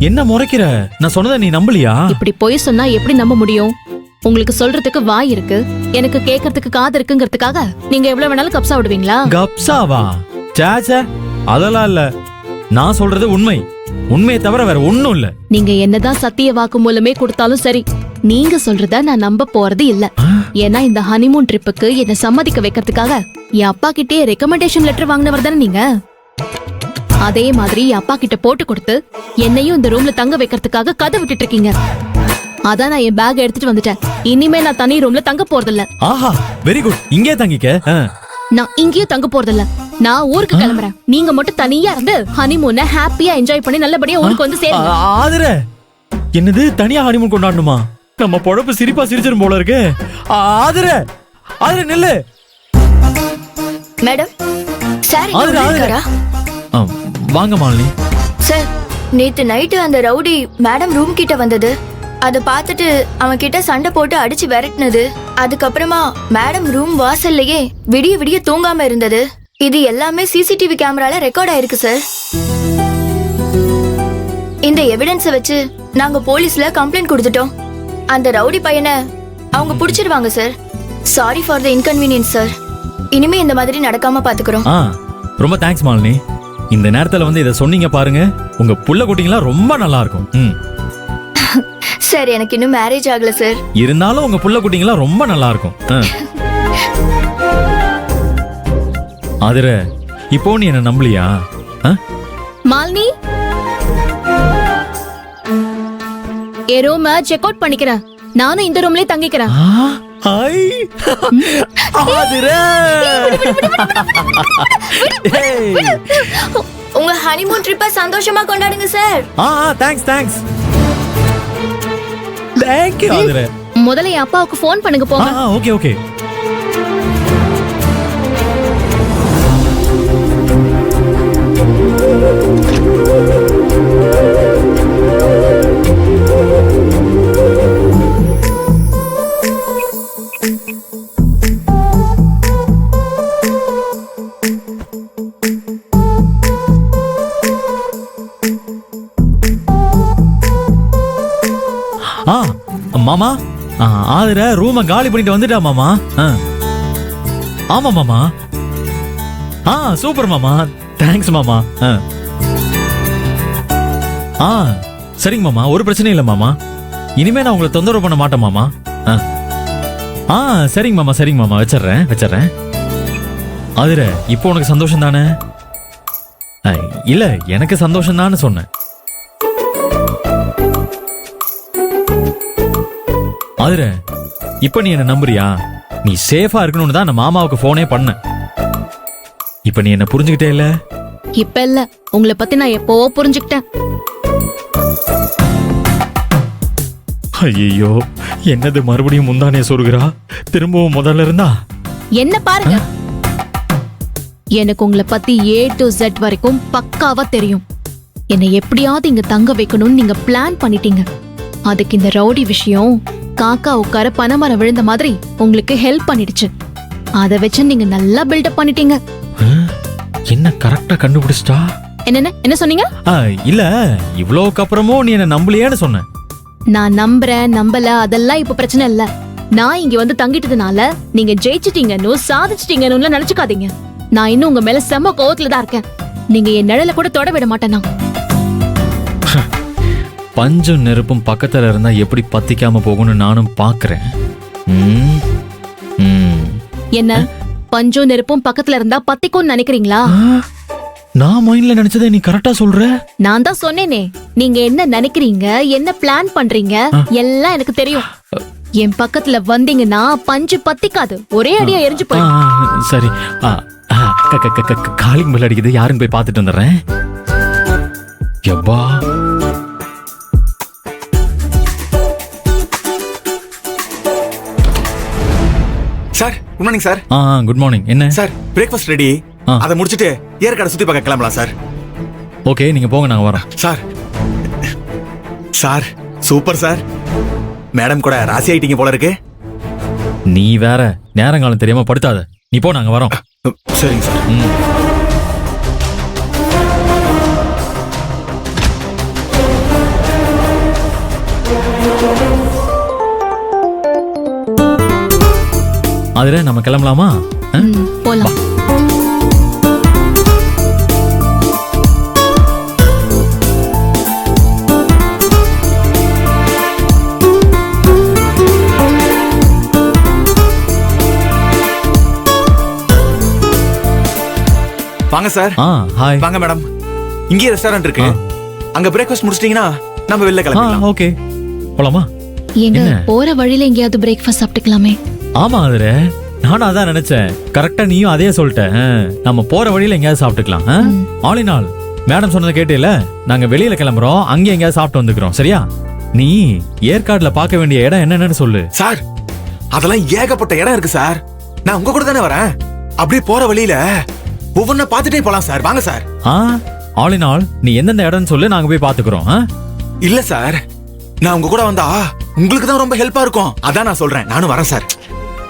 என்ன முறைக்கிற? நான் சொன்னதை நீ நம்பலையா? இப்படி போய் சொன்னா எப்படி நம்ப முடியும்? உங்களுக்கு சொல்றதுக்கு வாய் இருக்கு, எனக்கு கேட்கறதுக்கு காது இருக்குங்கிறதுக்காக நீங்க எவ்வளவு வேணாலும் கப்சா விடுவீங்களா? கப்சாவா? சேச்சே, அதெல்லாம் இல்ல. நான் சொல்றது உண்மை. உண்மையை தவிர வேற ஒண்ணும் இல்ல. நீங்க என்னதான் சத்திய வாக்கு மூலமே கொடுத்தாலும் சரி, நீங்க சொல்றத நான் நம்ப போறது இல்ல. ஏன்னா இந்த ஹனிமூன் ட்ரிப்புக்கு என்ன சம்மதிக்க வைக்கிறதுக்காக என் அப்பா கிட்டே ரெக்கமெண்டேஷன் லெட்டர் வாங்கினவர் தானே நீங்க. அதே மாதிரி என் அப்பா கிட்ட போட்டு கொடுத்து என்னையும் இந்த ரூம்ல தங்க வைக்கிறதுக்காக கதை விட்டுட்டு இருக்கீங்க. அதான் நான் என் பேக் எடுத்துட்டு வந்துட்டேன். இனிமே நான் தனி ரூம்ல தங்க போறது இல்ல. ஆஹா, வெரி குட். இங்கே தங்கிக்க. நான் இங்கேயும் தங்க போறது இல்ல. நான் ஊருக்கு கிளம்புறேன். நீங்க மட்டும் தனியா இருந்து ஹனிமூனை ஹாப்பியா என்ஜாய் பண்ணி நல்லபடியா ஊருக்கு வந்து சேருங்க. ஆதிர, என்னது தனியா ஹனிமூன் கொண்டாடணுமா? நம்ம பொழப்பு சிரிப்பா சிரிச்சிரும் போல இருக்கு. ஆதிர, ஆதிர நில்லு. Madam, sir Aadhira, Aadhira. வாங்க மாலினி. சார், நேத்து நைட்டு அந்த ரவுடி மேடம் ரூம் கிட்ட வந்தது. அதை பார்த்துட்டு அவன் கிட்ட சண்டை போட்டு அடிச்சு விரட்டினது. அதுக்கப்புறமா மேடம் ரூம் வாசல்லையே விடிய விடிய தூங்காம இருந்தது. இது எல்லாமே சிசிடிவி கேமரால ரெக்கார்ட் ஆயிருக்கு சார். இந்த எவிடன்ஸை வச்சு நாங்க போலீஸ்ல கம்ப்ளைண்ட் கொடுத்துட்டோம். அந்த ரவுடி பையனை அவங்க புடிச்சிடுவாங்க sir. Sorry for the inconvenience sir. இனிமே இந்த மாதிரி நடக்காம பாத்துக்கிறோம். ரொம்ப தேங்க்ஸ் மாலினி. இந்த நேரத்துல வந்து இதை சொன்னீங்க பாருங்க. உங்க புள்ள குட்டிங்களா ரொம்ப நல்லா இருக்கும். சார், எனக்கு இன்னும் மேரேஜ் ஆகல சார். இருந்தாலும் உங்க புள்ள குட்டிங்களா ரொம்ப நல்லா இருக்கும். ஆதிர, இப்போ நீ என்ன நம்பலையா? மாலினி, என் ரூம செக் அவுட் பண்ணிக்கிறேன். நானும் இந்த ரூம்லயே தங்கிக்கிறேன். உங்க ஹனிமூன் ட்ரிப்பை சந்தோஷமா கொண்டாடுங்க sir. Thanks thanks. Thank you Aadhira. முதல்ல என் அப்பாவுக்கு ஃபோன் பண்ணுங்க போங்க. Okay okay. மாமா, ஆதிர ரூம காலி பண்ணிட்டு வந்துட்டா மாமா. ஆமா மாமா. சூப்பர் மாமா. தேங்க்ஸ் மாமா. சரிங்க மாமா, ஒரு பிரச்சனையும் இல்ல மாமா. இனிமே நான் உங்களை தொந்தரவு பண்ண மாட்டேன் மாமா. சரிங்க மாமா, சரிங்க மாமா. வச்சிடுறேன். ஆதிர, இப்போ உனக்கு சந்தோஷம் தானே? இல்ல, எனக்கு சந்தோஷம் தானே சொன்னேன். ஆதிர, இப்ப நீ என்ன நம்புறியா? நீ சேஃபா இருக்கணும்னு தான் நான் மாமாவுக்கு போனே பண்ண. இப்ப நீ என்ன புரிஞ்சுக்கிட்டே இல்ல? இப்ப இல்ல, உங்களை பத்தி நான் எப்போ புரிஞ்சுக்கிட்டேன். ஐயோ, என்னது மறுபடியும் முந்தானே சொருகிறா? திரும்பவும் முதல்ல இருந்தா என்ன பாருங்க. எனக்கு உங்களை பத்தி A to Z வரைக்கும் பக்காவா தெரியும். என்னை எப்படியாவது இங்க தங்க வைக்கணும்னு நீங்க பிளான் பண்ணிட்டீங்க. அதுக்கு இந்த ரவுடி விஷயம் காக்கா உட்கார பனைமரம் விழுந்த மாதிரி உங்களுக்கு ஹெல்ப் பண்ணிடுச்சு. அதை வச்சு நீங்க நல்லா பில்டப் பண்ணிட்டீங்க. என்ன கரெக்டா கண்டுபிடிச்சிட்டா? என்ன சொன்னீங்க? இல்ல, இவ்வளவுக்கு அப்புறமும் நீ என்ன நம்பலையேன்னு சொன்ன. நான் நம்புறேன் நம்பல அதெல்லாம் இப்ப பிரச்சனை இல்ல. நான் இங்க வந்து தங்கிட்டதுனால நீங்க ஜெயிச்சிட்டீங்கன்னு சாதிச்சிட்டீங்கன்னு நினைச்சுக்காதீங்க. நான் இன்னும் உங்க மேல செம்ம கோவத்துல தான் இருக்கேன். நீங்க என் நிழல கூட தொட விட மாட்டேனா? பஞ்சும் நெருப்பும் பக்கத்துல இருந்தா எப்படி பத்திக்காம போகும்னு நானும் பாக்குறேன். என்ன பஞ்சும் நெருப்பும் பக்கத்துல இருந்தா பத்திக்கும்னு நினைக்கிறீங்களா? நான் மைண்ட்ல நினைச்சதை நீ கரெக்டா சொல்ற. நான் தான் சொன்னேனே, நீங்க என்ன நினைக்கிறீங்க, என்ன பிளான் பண்றீங்க எல்லாம் எனக்கு தெரியும். என் பக்கத்துல வந்தீங்கன்னா பஞ்சு பத்திக்காது, ஒரே அடியா எரிஞ்சு போயிடும். சரி, காலிங் பெல் அடிக்குது, யாருன்னு போய் பாத்துட்டு வந்துடுறேன். எப்பா sir, good morning sir. Good morning. என்ன சார், பிரேக்ஃபாஸ்ட் ரெடி. அதை முடிச்சிட்டு ஏற்காடு சுத்தி பார்க்க கிளம்பலாம் சார். ஓகே, நீங்க போங்க, நாங்க வரோம். Sir super sir. மேடம் கூட ராசி ஆயிட்டீங்க போல இருக்கு. நீ வேற நேரங்காலம் தெரியாம படுத்தாத. நீ போ, நாங்க வரோம். சரிங்க சார். அதுல நம்ம கிளம்பலாமா? போலாம். வாங்க சார். ஹாய். வாங்க மேடம். இங்கே ரெஸ்டாரண்ட் இருக்கு. அங்க பிரேக்ஃபாஸ்ட் முடிச்சிட்டீங்கன்னா நம்ம வெளில கிளம்பலாம். ஓகே, போலாமா? எங்க போற வழியில எங்கேயாவது பிரேக்ஃபாஸ்ட் சாப்பிட்டுக்கலாமே? ஆமா அதுல நானும் அதான் நினைச்சேன். கரெக்டா நீயும் அதே சொல்லிட்ட. நம்ம போற வழியில எங்கேயாவது சாப்பிட்டுக்கலாம். ஆல் இன் ஆல் மேடம் சொன்னதை கேட்டேல, நாங்க வெளியில கிளம்புறோம், அங்கே எங்கேயாவது சாப்பிட்டு வந்துக்கிறோம். சரியா? நீ ஏற்காடுல பார்க்க வேண்டிய இடம் என்னன்னு சொல்லு. சார் அதெல்லாம் ஏகப்பட்ட இடம் இருக்கு சார். நான் உங்க கூட தானே வரேன். அப்படியே போற வழியில ஒவ்வொன்ன பார்த்துட்டே போலாம் சார். வாங்க சார். ஆல் இன் ஆல் நீ எந்தெந்த இடம்னு சொல்லு, நாங்க போய் பாத்துக்கிறோம். இல்ல சார், நான் உங்க கூட வந்தா உங்களுக்கு தான் ரொம்ப ஹெல்ப்பா இருக்கும். அதான் நான் சொல்றேன். நானும் வரேன் சார்.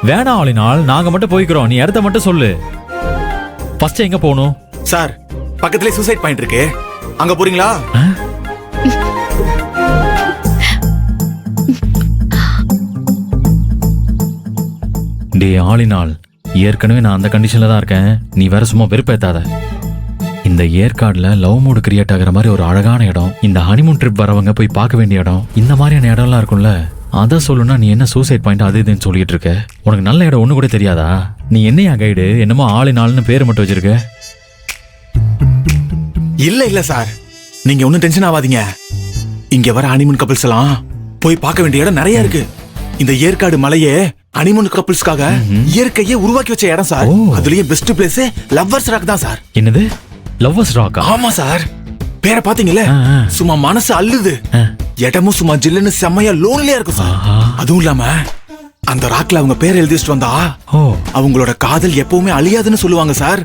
வேணாம் ஆல் இன் ஆல், நாங்க மட்டும் போய்க்கிறோம். நீ இடத்த மட்டும் சொல்லு. ஃபர்ஸ்ட் எங்க போகணும்? சார் பக்கத்துலயே சூசைட் பாயிண்ட் இருக்கு, அங்க போறீங்களா? டே ஆல் இன் ஆல், ஏற்கனவே நான் அந்த கண்டிஷன்ல தான் இருக்கேன். நீ வேற சும்மா வெறுப்பேத்தாத. இந்த ஏற்காடுல லவ் மூடு கிரியேட் ஆகிற மாதிரி ஒரு அழகான இடம், இந்த ஹனிமூன் ட்ரிப் வரவங்க போய் பார்க்க வேண்டிய இடம், இந்த மாதிரியான இடம்லாம் இருக்கும்ல. அதை சொல்லுனா நீ என்ன சூசைட் பாயிண்ட் அது இதுன்னு சொல்லிட்டு இருக்க? உனக்கு நல்ல இடம் ஒண்ணு கூட தெரியாதா? நீ என்னையா கைடு? என்னமோ ஆல் இன் ஆல்னு பேர் மட்டும் வச்சிருக்க. இல்ல சார், நீங்க ஒன்னும் டென்ஷன் ஆகாதீங்க. இங்க வர ஹனிமூன் கப்பிள்ஸ் எல்லாம் போய் பார்க்க வேண்டிய இடம் நிறைய இருக்கு. இந்த ஏற்காடு மலையே ஹனிமூன் கப்பிள்ஸ்க்காக இயற்கையே உருவாக்கி வச்ச இடம் சார். அதுலயும் பெஸ்ட் பிளேஸ் லவ்வர்ஸ் ராக் தான் சார். என்னது லவ்வர்ஸ் ராக்கா? ஆமா சார். பேரை பாத்தீங்களே, சும்மா மனசு அள்ளுது. இடமும் சும்மா ஜில்லுன்னு செம்மையா லோன்லியா இருக்கும் சார். அதுவும் இல்லாம அந்த ராக்ல அவங்க பேரை எழுதி வச்சுட்டு வந்தா அவங்களோட காதல் எப்பவுமே அழியாதுன்னு சொல்லுவாங்க sir.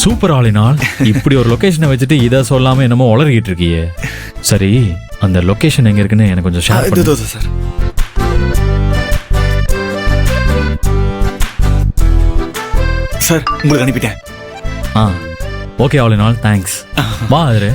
Super all in all. இப்படி ஒரு லொகேஷனை வச்சுட்டு இதை சொல்லாம என்னமோ உளறிக்கிட்டு இருக்கியே. சரி, அந்த லொகேஷன் எங்க இருக்குன்னு எனக்கு கொஞ்சம் ஷேர் பண்ணுங்க சார். சார் உங்களுக்கு அனுப்பிட்டேன். Okay all in all, thanks. வா அதுரு.